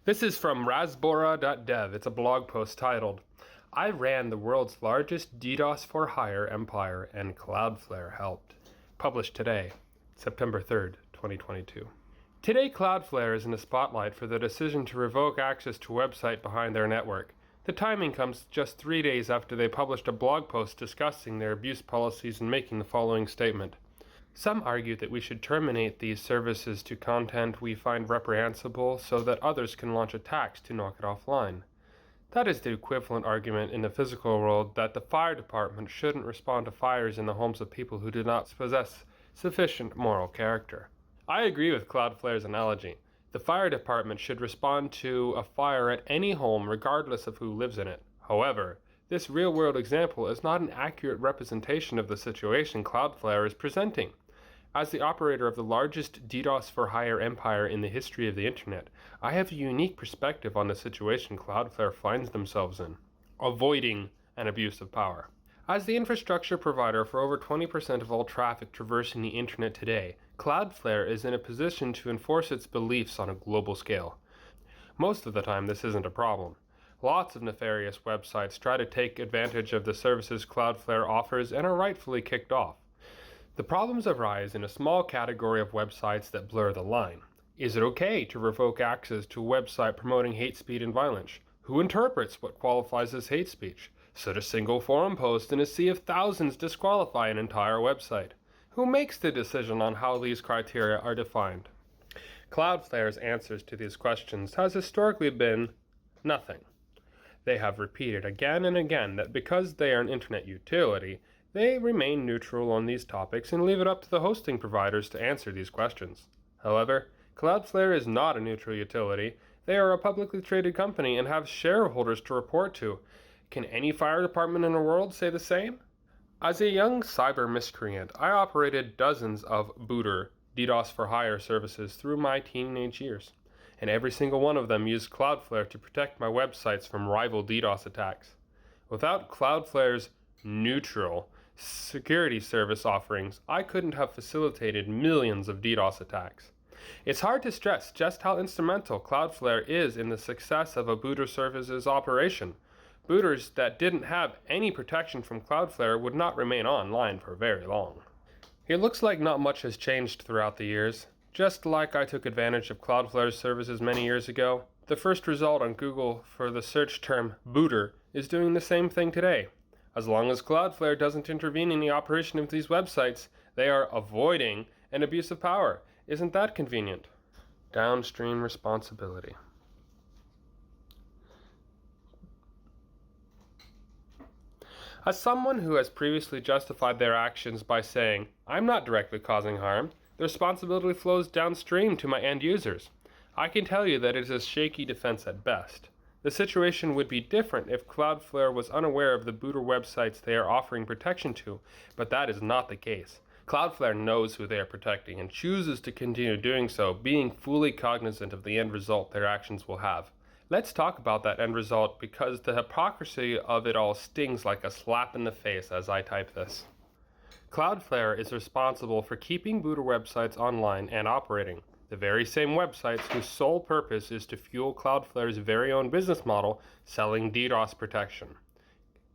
This is from rasbora.dev. It's a blog post titled, I ran the world's largest DDoS-for-Hire empire and CloudFlare helped. Published today, September 3rd, 2022. Today, CloudFlare is in the spotlight for the decision to revoke access to a website behind their network. The timing comes just 3 days after they published a blog post discussing their abuse policies and making the following statement. Some argue that we should terminate these services to content we find reprehensible so that others can launch attacks to knock it offline. That is the equivalent argument in the physical world that the fire department shouldn't respond to fires in the homes of people who do not possess sufficient moral character. I agree with CloudFlare's analogy. The fire department should respond to a fire at any home regardless of who lives in it. However, this real-world example is not an accurate representation of the situation CloudFlare is presenting. As the operator of the largest DDoS-for-Hire empire in the history of the internet, I have a unique perspective on the situation CloudFlare finds themselves in, avoiding an abuse of power. As the infrastructure provider for over 20% of all traffic traversing the internet today, CloudFlare is in a position to enforce its beliefs on a global scale. Most of the time, this isn't a problem. Lots of nefarious websites try to take advantage of the services CloudFlare offers and are rightfully kicked off. The problems arise in a small category of websites that blur the line. Is it okay to revoke access to a website promoting hate speech and violence? Who interprets what qualifies as hate speech? Should a single forum post in a sea of thousands disqualify an entire website? Who makes the decision on how these criteria are defined? CloudFlare's answers to these questions has historically been nothing. They have repeated again and again that because they are an internet utility, they remain neutral on these topics and leave it up to the hosting providers to answer these questions. However, CloudFlare is not a neutral utility. They are a publicly traded company and have shareholders to report to. Can any fire department in the world say the same? As a young cyber miscreant, I operated dozens of booter DDoS-for-Hire services through my teenage years, and every single one of them used CloudFlare to protect my websites from rival DDoS attacks. Without CloudFlare's neutral security service offerings, I couldn't have facilitated millions of DDoS attacks. It's hard to stress just how instrumental CloudFlare is in the success of a booter service's operation. Booters that didn't have any protection from CloudFlare would not remain online for very long. It looks like not much has changed throughout the years. Just like I took advantage of CloudFlare's services many years ago, the first result on Google for the search term booter is doing the same thing today. As long as CloudFlare doesn't intervene in the operation of these websites, they are avoiding an abuse of power. Isn't that convenient? Downstream responsibility. As someone who has previously justified their actions by saying, I'm not directly causing harm, the responsibility flows downstream to my end users. I can tell you that it is a shaky defense at best. The situation would be different if CloudFlare was unaware of the booter websites they are offering protection to, but that is not the case. CloudFlare knows who they are protecting and chooses to continue doing so, being fully cognizant of the end result their actions will have. Let's talk about that end result because the hypocrisy of it all stings like a slap in the face as I type this. CloudFlare is responsible for keeping booter websites online and operating. The very same websites whose sole purpose is to fuel CloudFlare's very own business model, selling DDoS protection.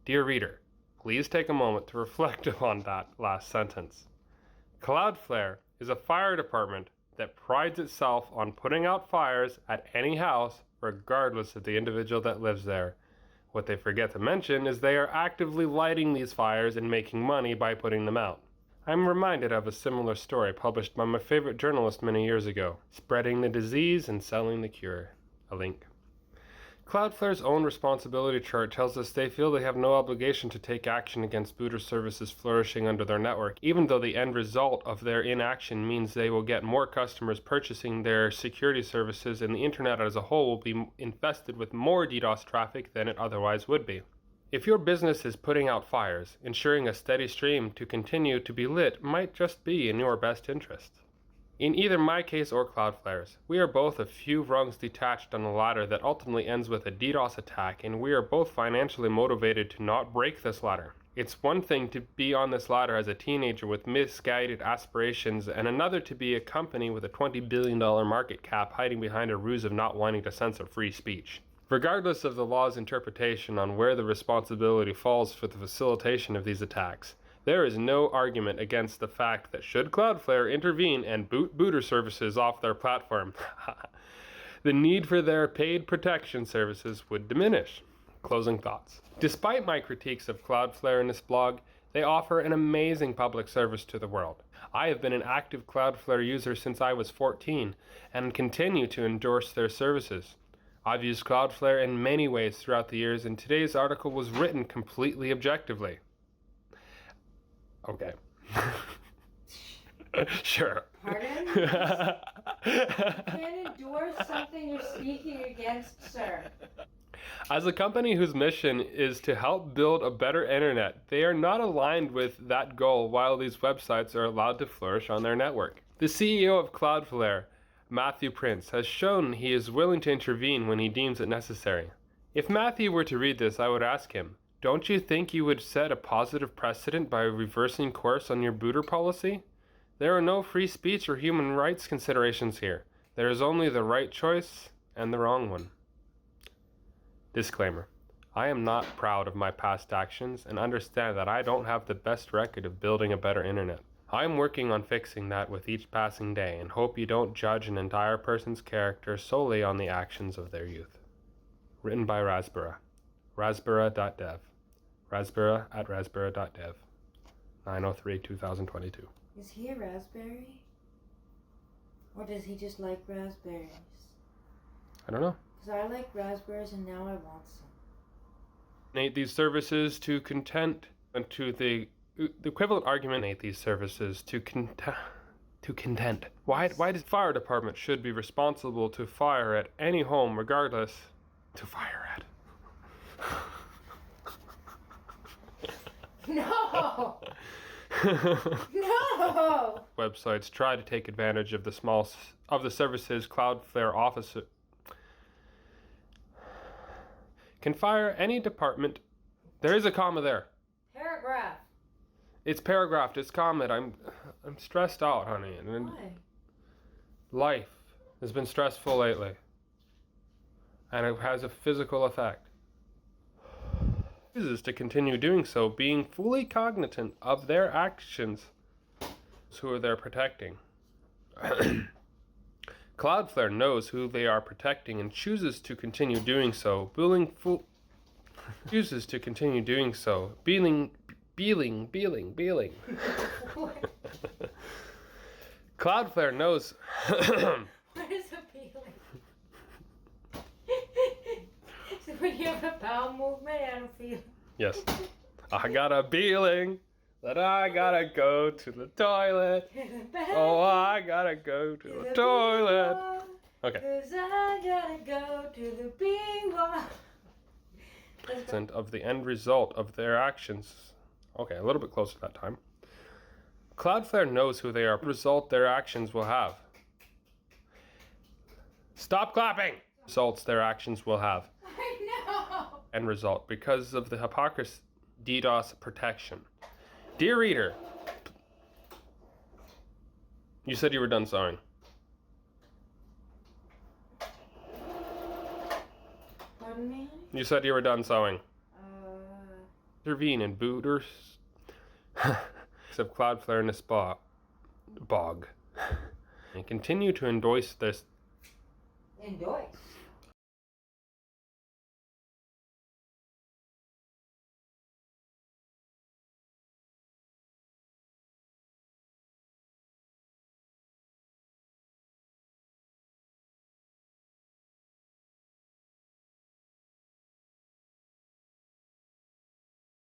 Dear reader, please take a moment to reflect upon that last sentence. CloudFlare is a fire department that prides itself on putting out fires at any house, regardless of the individual that lives there. What they forget to mention is they are actively lighting these fires and making money by putting them out. I'm reminded of a similar story published by my favorite journalist many years ago, Spreading the Disease and Selling the Cure. A link. CloudFlare's own responsibility chart tells us they feel they have no obligation to take action against booter services flourishing under their network, even though the end result of their inaction means they will get more customers purchasing their security services and the internet as a whole will be infested with more DDoS traffic than it otherwise would be. If your business is putting out fires, ensuring a steady stream to continue to be lit might just be in your best interest. In either my case or CloudFlare's, we are both a few rungs detached on a ladder that ultimately ends with a DDoS attack, and we are both financially motivated to not break this ladder. It's one thing to be on this ladder as a teenager with misguided aspirations, and another to be a company with a $20 billion market cap hiding behind a ruse of not wanting to censor free speech. Regardless of the law's interpretation on where the responsibility falls for the facilitation of these attacks, there is no argument against the fact that should Cloudflare intervene and boot booter services off their platform, the need for their paid protection services would diminish. Closing thoughts. Despite my critiques of Cloudflare in this blog, they offer an amazing public service to the world. I have been an active Cloudflare user since I was 14 and continue to endorse their services. I've used Cloudflare in many ways throughout the years, and today's article was written completely objectively. Okay. Sure. Pardon? You can't endorse something you're speaking against, sir. As a company whose mission is to help build a better internet, they are not aligned with that goal while these websites are allowed to flourish on their network. The CEO of Cloudflare, Matthew Prince, has shown he is willing to intervene when he deems it necessary. If Matthew were to read this, I would ask him, don't you think you would set a positive precedent by reversing course on your booter policy? There are no free speech or human rights considerations here. There is only the right choice and the wrong one. Disclaimer. I am not proud of my past actions and understand that I don't have the best record of building a better internet. I am working on fixing that with each passing day and hope you don't judge an entire person's character solely on the actions of their youth. Written by Raspberry. Raspberry.dev. Raspberry@raspberry.dev. 9/03/2022. Is he a raspberry? Or does he just like raspberries? I don't know. Because I like raspberries and now I want some. These services to content and to the equivalent argument. These services to content. Why does fire department should be responsible to fire at any home regardless to fire at? No! No! Websites try to take advantage of the services Cloudflare officer can fire any department. There is a comma there. Paragraph. It's paragraphed. It's comma. I'm stressed out, honey. And Why? life has been stressful lately, and it has a physical effect. Is to continue doing so, being fully cognizant of their actions, who they're protecting. Cloudflare knows who they are protecting and chooses to continue doing so, chooses to continue doing so, beeling. Cloudflare knows. What is a feeling? So when you have a bowel movement and a feeling. Yes. I got a feeling that I gotta go to the toilet. Oh, I gotta go to the toilet. Okay. 'Cause I gotta go to the B1. Of the end result of their actions. Okay, a little bit closer that time. Cloudflare knows who they are. Result their actions will have. Stop clapping! Results their actions will have. I know. End result because of the hypocrisy. DDoS protection. Dear reader, you said you were done sewing. Pardon me? You said you were done sewing. Intervene in booters of Cloudflare in this bog and continue to endorse this. Endorse.